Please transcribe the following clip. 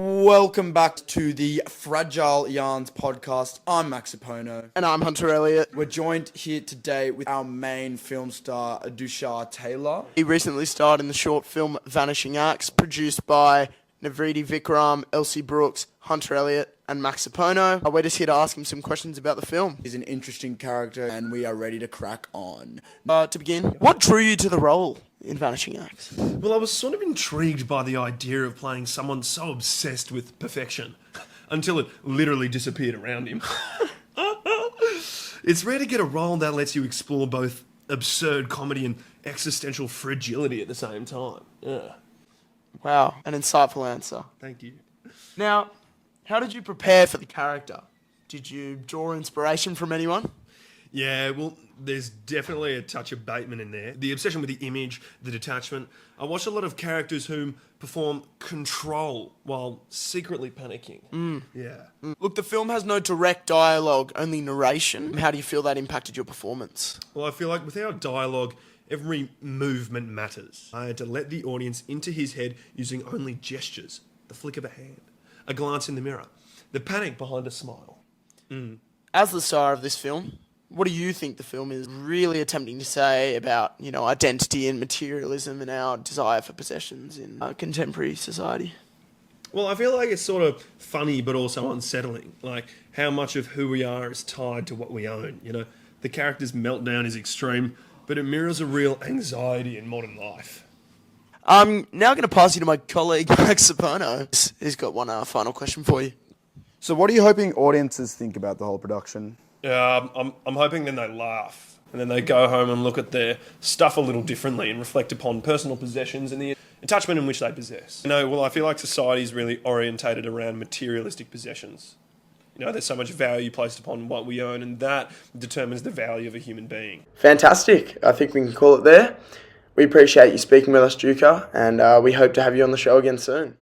Welcome back to the Fragile Yarns podcast. I'm Max Apono. And I'm Hunter Elliott. We're joined here today with our main film star, Deuchar Taylor. He recently starred in the short film Vanishing, produced by Navriti Vikram, Elsie Brooks, Hunter Elliott, and Max Apono. We're just here to ask him some questions about the film. He's an interesting character, and we are ready to crack on. To begin, what drew you to the role in Vanishing Acts? Well, I was sort of intrigued by the idea of playing someone so obsessed with perfection until it literally disappeared around him. It's rare to get a role that lets you explore both absurd comedy and existential fragility at the same time. Yeah. Wow, an insightful answer. Thank you. Now, how did you prepare for the character? Did you draw inspiration from anyone? Yeah, well, there's definitely a touch of Bateman in there. The obsession with the image, the detachment. I watch a lot of characters who perform control while secretly panicking. Yeah. Look, the film has no direct dialogue, only narration. How do you feel that impacted your performance? Well, I feel like without dialogue, every movement matters. I had to let the audience into his head using only gestures, the flick of a hand, a glance in the mirror, the panic behind a smile. As the star of this film, what do you think the film is really attempting to say about, identity and materialism and our desire for possessions in contemporary society? Well, I feel like it's sort of funny but also unsettling. Like how much of who we are is tied to what we own. The character's meltdown is extreme, but it mirrors a real anxiety in modern life. I'm now going to pass you to my colleague, Max Apono. He's got one final question for you. So what are you hoping audiences think about the whole production? I'm hoping then they laugh and then they go home and look at their stuff a little differently and reflect upon personal possessions and the attachment in which they possess. I feel like society is really orientated around materialistic possessions. There's so much value placed upon what we own, and that determines the value of a human being. Fantastic. I think we can call it there. We appreciate you speaking with us, Deuchar, and we hope to have you on the show again soon.